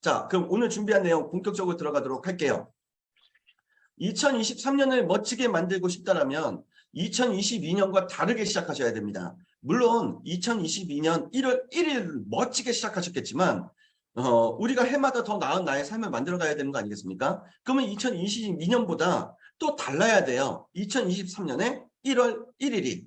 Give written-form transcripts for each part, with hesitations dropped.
자, 그럼 오늘 준비한 내용 본격적으로 들어가도록 할게요. 2023년을 멋지게 만들고 싶다면 2022년과 다르게 시작하셔야 됩니다. 물론 2022년 1월 1일 멋지게 시작하셨겠지만 우리가 해마다 더 나은 나의 삶을 만들어가야 되는 거 아니겠습니까? 그러면 2022년보다 또 달라야 돼요. 2023년에 1월 1일이.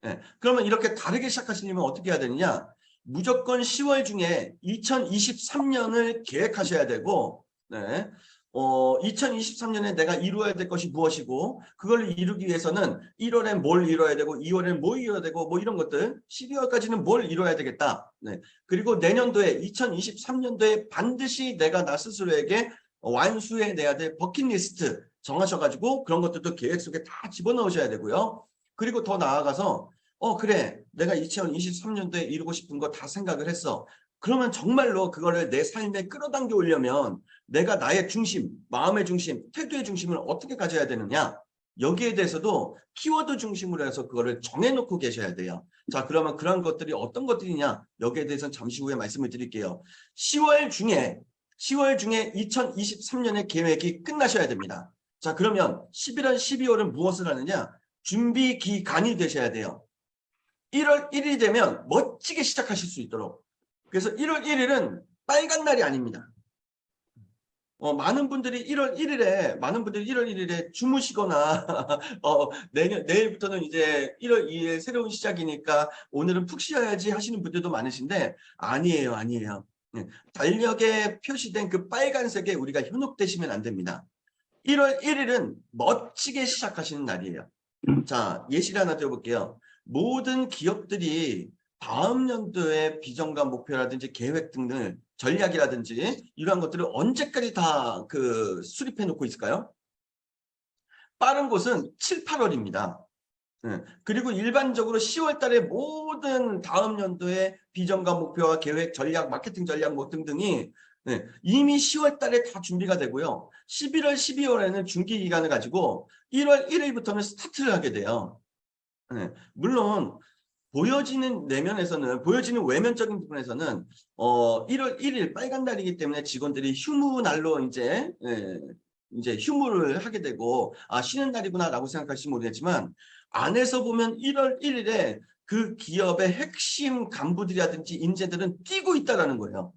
네. 그러면 이렇게 다르게 시작하시려면 어떻게 해야 되느냐? 무조건 10월 중에 2023년을 계획하셔야 되고, 네. 2023년에 내가 이루어야 될 것이 무엇이고, 그걸 이루기 위해서는 1월에 뭘 이뤄야 되고, 2월에 뭘 이뤄야 되고, 뭐 이런 것들, 12월까지는 뭘 이뤄야 되겠다. 네. 그리고 내년도에, 2023년도에 반드시 내가 나 스스로에게 완수해내야 될 버킷리스트 정하셔가지고, 그런 것들도 계획 속에 다 집어넣으셔야 되고요. 그리고 더 나아가서, 그래, 내가 2023년도에 이루고 싶은 거 다 생각을 했어. 그러면 정말로 그거를 내 삶에 끌어당겨 오려면 내가 나의 중심, 마음의 중심, 태도의 중심을 어떻게 가져야 되느냐? 여기에 대해서도 키워드 중심으로 해서 그거를 정해놓고 계셔야 돼요. 자, 그러면 그런 것들이 어떤 것들이냐? 여기에 대해서는 잠시 후에 말씀을 드릴게요. 10월 중에 2023년의 계획이 끝나셔야 됩니다. 자, 그러면 11월, 12월은 무엇을 하느냐? 준비 기간이 되셔야 돼요. 1월 1일이 되면 멋지게 시작하실 수 있도록. 그래서 1월 1일은 빨간 날이 아닙니다. 많은 분들이 1월 1일에 주무시거나 내일부터는 이제 1월 2일 새로운 시작이니까 오늘은 푹 쉬어야지 하시는 분들도 많으신데 아니에요. 네, 달력에 표시된 그 빨간색에 우리가 현혹되시면 안 됩니다. 1월 1일은 멋지게 시작하시는 날이에요. 자, 예시를 하나 드려볼게요. 모든 기업들이 다음 연도의 비전과 목표라든지 계획 등을 전략이라든지 이러한 것들을 언제까지 다 수립해 놓고 있을까요? 빠른 곳은 7, 8월입니다. 그리고 일반적으로 10월 달에 모든 다음 연도의 비전과 목표와 계획, 전략, 마케팅 전략 뭐 등등이 이미 10월 달에 다 준비가 되고요. 11월, 12월에는 중기 기간을 가지고 1월 1일부터는 스타트를 하게 돼요. 물론 보여지는 외면적인 부분에서는 1월 1일 빨간 날이기 때문에 직원들이 휴무 날로 이제 휴무를 하게 되고 쉬는 날이구나라고 생각하실지 모르겠지만 안에서 보면 1월 1일에 그 기업의 핵심 간부들이라든지 인재들은 뛰고 있다라는 거예요.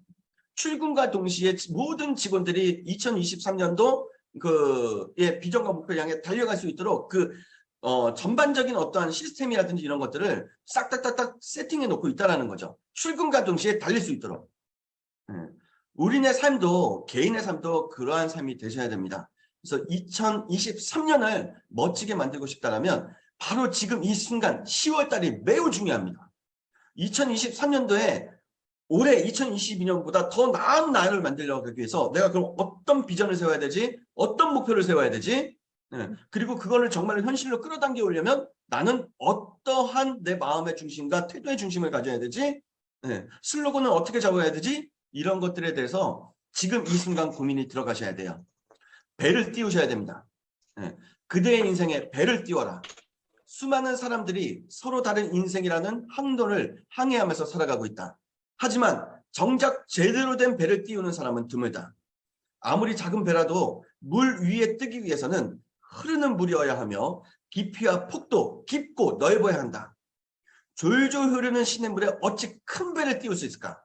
출근과 동시에 모든 직원들이 2023년도 비전과 목표를 향해 달려갈 수 있도록 전반적인 어떠한 시스템이라든지 이런 것들을 싹 세팅해 놓고 있다는 거죠. 출근과 동시에 달릴 수 있도록. 우리네 삶도, 개인의 삶도 그러한 삶이 되셔야 됩니다. 그래서 2023년을 멋지게 만들고 싶다면 바로 지금 이 순간 10월 달이 매우 중요합니다. 2023년도에 올해 2022년보다 더 나은 날을 만들려고 하기 위해서 내가 그럼 어떤 비전을 세워야 되지? 어떤 목표를 세워야 되지? 그리고 그거를 정말 현실로 끌어당겨 오려면 나는 어떠한 내 마음의 중심과 태도의 중심을 가져야 되지? 슬로건은 어떻게 잡아야 되지? 이런 것들에 대해서 지금 이 순간 고민이 들어가셔야 돼요. 배를 띄우셔야 됩니다. 그대의 인생에 배를 띄워라. 수많은 사람들이 서로 다른 인생이라는 항로를 항해하면서 살아가고 있다. 하지만 정작 제대로 된 배를 띄우는 사람은 드물다. 아무리 작은 배라도 물 위에 뜨기 위해서는 흐르는 물이어야 하며 깊이와 폭도 깊고 넓어야 한다. 졸졸 흐르는 시냇물에 어찌 큰 배를 띄울 수 있을까?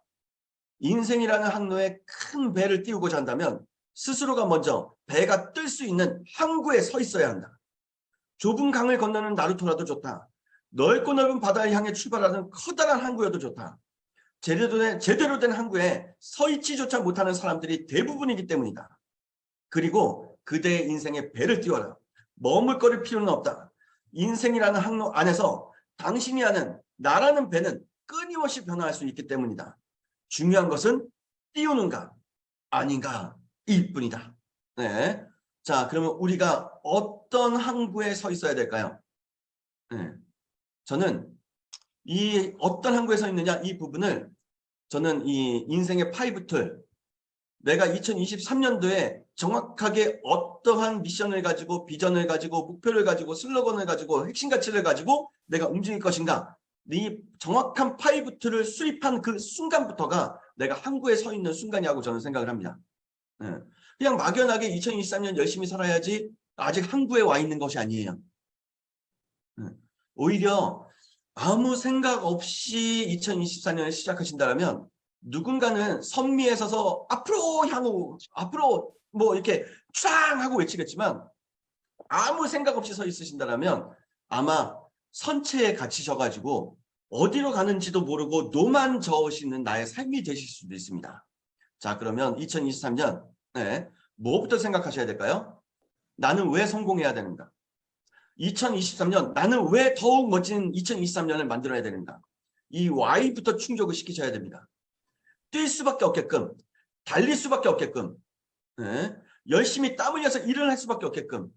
인생이라는 항로에 큰 배를 띄우고자 한다면 스스로가 먼저 배가 뜰 수 있는 항구에 서 있어야 한다. 좁은 강을 건너는 나루토라도 좋다. 넓고 넓은 바다를 향해 출발하는 커다란 항구여도 좋다. 제대로 된 항구에 서 있지조차 못하는 사람들이 대부분이기 때문이다. 그리고 그대의 인생에 배를 띄워라. 머물거릴 필요는 없다. 인생이라는 항로 안에서 당신이 아는 나라는 배는 끊임없이 변화할 수 있기 때문이다. 중요한 것은 띄우는가 아닌가 일 뿐이다. 네. 자, 그러면 우리가 어떤 항구에 서 있어야 될까요? 저는 이 어떤 항구에 서 있느냐 이 부분을 저는 이 인생의 5툴 내가 2023년도에 정확하게 어떠한 미션을 가지고 비전을 가지고 목표를 가지고 슬로건을 가지고 핵심 가치를 가지고 내가 움직일 것인가 네 정확한 5부트를 수립한 그 순간부터가 내가 항구에 서 있는 순간이라고 저는 생각을 합니다. 예. 그냥 막연하게 2023년 열심히 살아야지 아직 항구에 와 있는 것이 아니에요. 예. 오히려 아무 생각 없이 2024년을 시작하신다면 누군가는 선미에 서서 앞으로 향후 앞으로 뭐 이렇게 쫙 하고 외치겠지만 아무 생각 없이 서 있으신다면 아마 선체에 갇히셔가지고 어디로 가는지도 모르고 노만 저으시는 나의 삶이 되실 수도 있습니다. 자, 그러면 2023년 네, 뭐부터 생각하셔야 될까요? 나는 왜 성공해야 되는가? 2023년 나는 왜 더욱 멋진 2023년을 만들어야 되는가? 이 Y부터 충족을 시키셔야 됩니다. 뛸 수밖에 없게끔, 달릴 수밖에 없게끔, 네, 열심히 땀 흘려서 일을 할 수밖에 없게끔,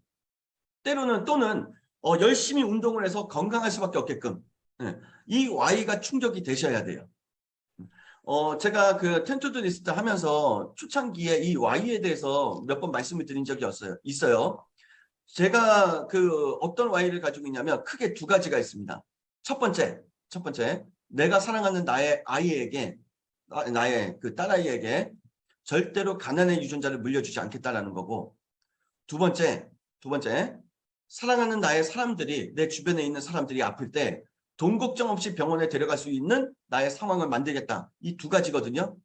때로는 또는 열심히 운동을 해서 건강할 수밖에 없게끔, 네, 이 Y가 충족이 되셔야 돼요. 제가 그 텐투드 리스트 하면서 초창기에 이 Y에 대해서 몇 번 말씀을 드린 적이 있어요. 제가 그 어떤 Y를 가지고 있냐면 크게 두 가지가 있습니다. 첫 번째, 내가 사랑하는 나의 아이에게, 나의 그 딸아이에게 절대로 가난의 유전자를 물려주지 않겠다라는 거고, 두 번째, 사랑하는 나의 사람들이, 내 주변에 있는 사람들이 아플 때 돈 걱정 없이 병원에 데려갈 수 있는 나의 상황을 만들겠다. 이 두 가지거든요.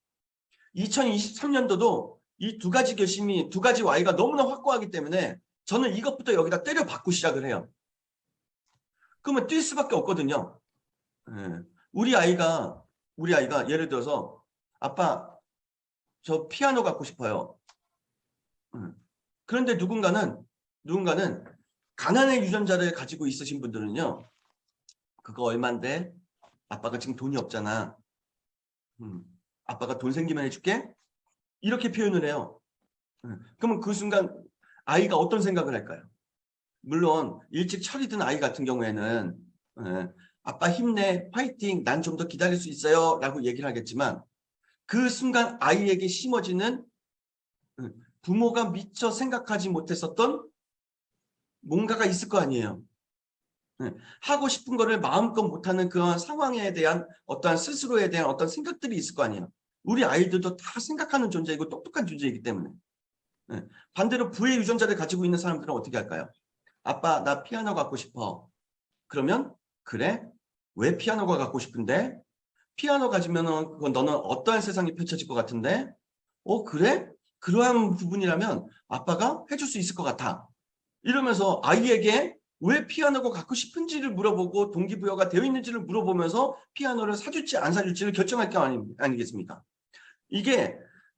2023년도도 이 두 가지 결심이, 두 가지 Y가 너무나 확고하기 때문에 저는 이것부터 여기다 때려 박고 시작을 해요. 그러면 뛸 수밖에 없거든요. 예. 우리 아이가 예를 들어서 아빠 저 피아노 갖고 싶어요. 그런데 누군가는 가난의 유전자를 가지고 있으신 분들은요. 그거 얼만데? 아빠가 지금 돈이 없잖아. 아빠가 돈 생기면 해줄게? 이렇게 표현을 해요. 그러면 그 순간 아이가 어떤 생각을 할까요? 물론 일찍 철이 든 아이 같은 경우에는 아빠 힘내, 파이팅, 난 좀 더 기다릴 수 있어요 라고 얘기를 하겠지만 그 순간 아이에게 심어지는 부모가 미처 생각하지 못했었던 뭔가가 있을 거 아니에요. 하고 싶은 거를 마음껏 못하는 그런 상황에 대한 어떠한 스스로에 대한 어떤 생각들이 있을 거 아니에요. 우리 아이들도 다 생각하는 존재이고 똑똑한 존재이기 때문에. 반대로 부의 유전자를 가지고 있는 사람들은 어떻게 할까요? 아빠 나 피아노 갖고 싶어. 그러면 그래? 왜 피아노가 갖고 싶은데? 피아노 가지면은 너는 어떠한 세상이 펼쳐질 것 같은데? 그래? 그러한 부분이라면 아빠가 해줄 수 있을 것 같아. 이러면서 아이에게 왜 피아노가 갖고 싶은지를 물어보고 동기부여가 되어 있는지를 물어보면서 피아노를 사줄지 안 사줄지를 결정할 게 아니겠습니까? 이게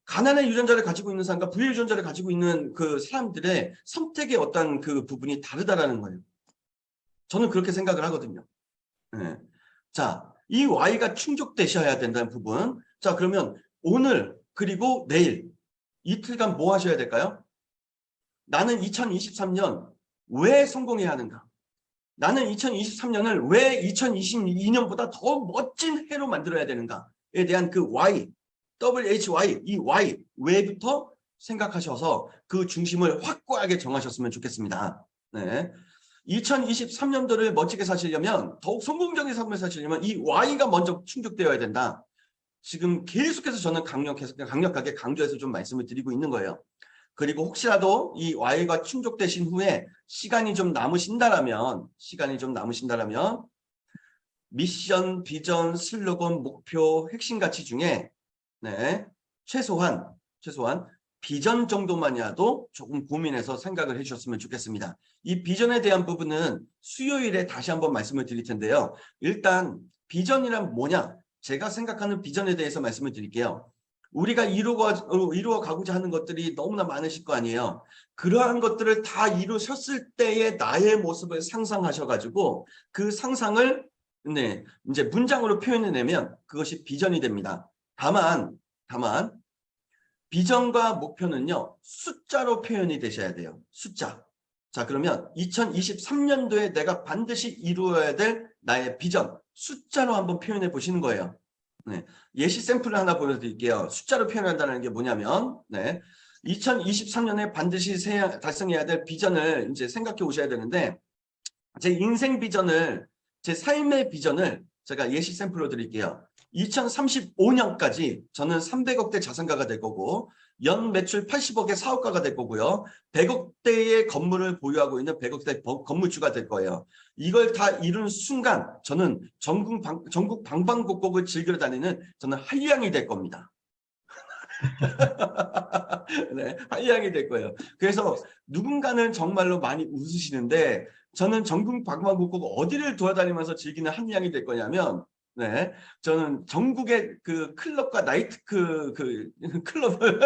가난의 유전자를 가지고 있는 사람과 부의 유전자를 가지고 있는 그 사람들의 선택의 어떤 그 부분이 다르다라는 거예요. 저는 그렇게 생각을 하거든요. 네. 자, 이 Y가 충족되셔야 된다는 부분. 자, 그러면 오늘 그리고 내일 이틀간 뭐 하셔야 될까요? 나는 2023년 왜 성공해야 하는가? 나는 2023년을 왜 2022년보다 더 멋진 해로 만들어야 되는가에 대한 그 Y, WHY, 이 Y, 왜부터 생각하셔서 그 중심을 확고하게 정하셨으면 좋겠습니다. 네. 2023년도를 멋지게 사시려면, 더욱 성공적인 삶을 사시려면 이 Y가 먼저 충족되어야 된다. 지금 계속해서 저는 강력하게 강조해서 좀 말씀을 드리고 있는 거예요. 그리고 혹시라도 이 Y가 충족되신 후에 시간이 좀 남으신다라면 미션, 비전, 슬로건, 목표, 핵심 가치 중에 네, 최소한 비전 정도만이라도 조금 고민해서 생각을 해주셨으면 좋겠습니다. 이 비전에 대한 부분은 수요일에 다시 한번 말씀을 드릴 텐데요. 일단 비전이란 뭐냐? 제가 생각하는 비전에 대해서 말씀을 드릴게요. 우리가 이루어 가고자 하는 것들이 너무나 많으실 거 아니에요. 그러한 것들을 다 이루셨을 때의 나의 모습을 상상하셔가지고 그 상상을 네, 이제 문장으로 표현해내면 그것이 비전이 됩니다. 다만 비전과 목표는요. 숫자로 표현이 되셔야 돼요. 숫자. 자, 그러면 2023년도에 내가 반드시 이루어야 될 나의 비전 숫자로 한번 표현해 보시는 거예요. 네, 예시 샘플을 하나 보여드릴게요. 숫자로 표현한다는 게 뭐냐면 2023년에 반드시 달성해야 될 비전을 이제 생각해 오셔야 되는데 제 인생 비전을 제 삶의 비전을 제가 예시 샘플로 드릴게요. 2035년까지 저는 300억대 자산가가 될 거고 연 매출 80억의 사업가가 될 거고요. 100억대의 건물을 보유하고 있는 100억대 건물주가 될 거예요. 이걸 다 이룬 순간 저는 전국 방방곡곡을 즐겨 다니는 저는 한량이 될 겁니다. 네, 한량이 될 거예요. 그래서 누군가는 정말로 많이 웃으시는데 저는 전국 방방곡곡 어디를 돌아다니면서 즐기는 한량이 될 거냐면 네, 저는 전국의 그 클럽과 나이트 클럽을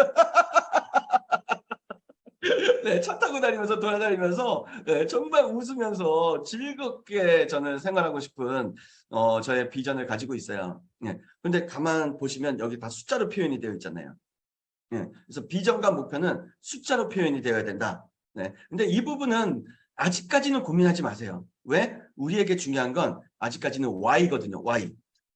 네, 차 타고 다니면서 돌아다니면서 네, 정말 웃으면서 즐겁게 저는 생활하고 싶은 저의 비전을 가지고 있어요. 네, 근데 가만 보시면 여기 다 숫자로 표현이 되어 있잖아요. 네, 그래서 비전과 목표는 숫자로 표현이 되어야 된다. 네, 근데 이 부분은 아직까지는 고민하지 마세요. 왜? 우리에게 중요한 건 아직까지는 Y거든요. Y.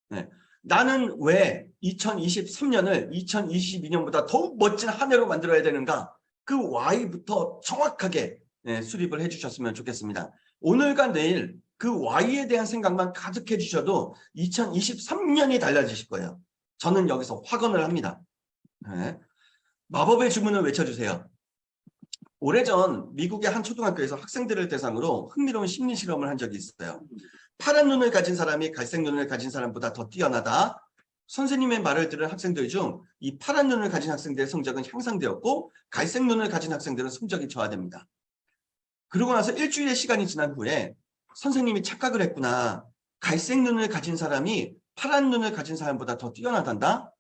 네. 나는 왜 2023년을 2022년보다 더욱 멋진 한 해로 만들어야 되는가? 그 Y부터 정확하게 수립을 해주셨으면 좋겠습니다. 오늘과 내일 그 Y에 대한 생각만 가득해 주셔도 2023년이 달라지실 거예요. 저는 여기서 확언을 합니다. 네. 마법의 주문을 외쳐주세요. 오래전 미국의 한 초등학교에서 학생들을 대상으로 흥미로운 심리 실험을 한 적이 있어요. 파란 눈을 가진 사람이 갈색 눈을 가진 사람보다 더 뛰어나다. 선생님의 말을 들은 학생들 중 이 파란 눈을 가진 학생들의 성적은 향상되었고 갈색 눈을 가진 학생들은 성적이 저하됩니다. 그러고 나서 일주일의 시간이 지난 후에 선생님이 착각을 했구나. 갈색 눈을 가진 사람이 파란 눈을 가진 사람보다 더 뛰어나단다.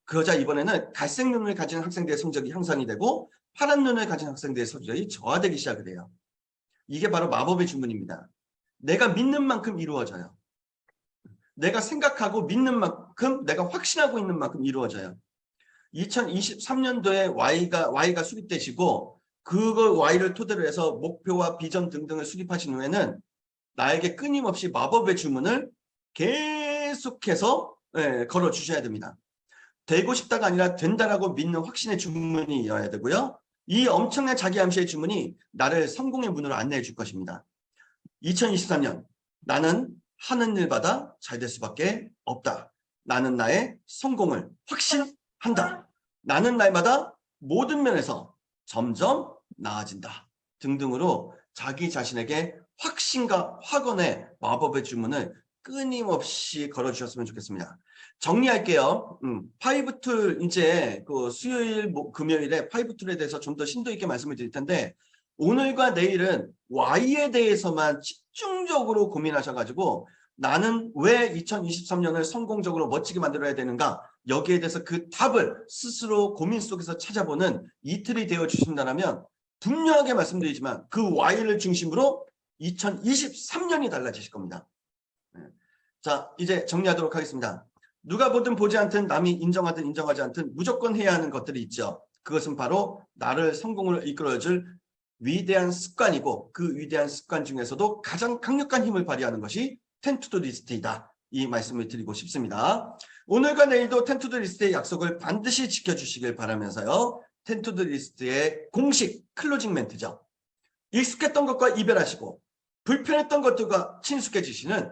그러자 이번에는 갈색 눈을 가진 학생들의 성적이 향상이 되고 파란 눈을 가진 학생들의 성적이 저하되기 시작을 해요. 이게 바로 마법의 주문입니다. 내가 믿는 만큼 이루어져요. 내가 생각하고 믿는 만큼, 내가 확신하고 있는 만큼 이루어져요. 2023년도에 Y가 수립되시고 그걸 Y를 토대로 해서 목표와 비전 등등을 수립하신 후에는 나에게 끊임없이 마법의 주문을 계속해서 걸어주셔야 됩니다. 되고 싶다가 아니라 된다라고 믿는 확신의 주문이어야 되고요. 이 엄청난 자기 암시의 주문이 나를 성공의 문으로 안내해 줄 것입니다. 2023년 나는 하는 일마다 잘 될 수밖에 없다. 나는 나의 성공을 확신한다. 나는 날마다 모든 면에서 점점 나아진다. 등등으로 자기 자신에게 확신과 확언의 마법의 주문을 끊임없이 걸어주셨으면 좋겠습니다. 정리할게요. 5툴 이제 그 수요일, 금요일에 5툴에 대해서 좀 더 심도 있게 말씀을 드릴 텐데 오늘과 내일은 Y에 대해서만 집중적으로 고민하셔가지고 나는 왜 2023년을 성공적으로 멋지게 만들어야 되는가 여기에 대해서 그 답을 스스로 고민 속에서 찾아보는 이틀이 되어 주신다면 분명하게 말씀드리지만 그 Y를 중심으로 2023년이 달라지실 겁니다. 자, 이제 정리하도록 하겠습니다. 누가 보든 보지 않든 남이 인정하든 인정하지 않든 무조건 해야 하는 것들이 있죠. 그것은 바로 나를 성공을 이끌어줄 위대한 습관이고 그 위대한 습관 중에서도 가장 강력한 힘을 발휘하는 것이 텐투도 리스트이다. 이 말씀을 드리고 싶습니다. 오늘과 내일도 텐투도 리스트의 약속을 반드시 지켜주시길 바라면서요. 텐투도 리스트의 공식 클로징 멘트죠. 익숙했던 것과 이별하시고 불편했던 것들과 친숙해지시는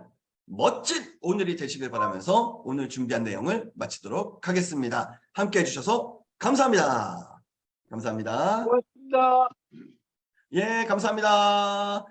멋진 오늘이 되시길 바라면서 오늘 준비한 내용을 마치도록 하겠습니다. 함께해 주셔서 감사합니다. 감사합니다. 고맙습니다. 예, 감사합니다.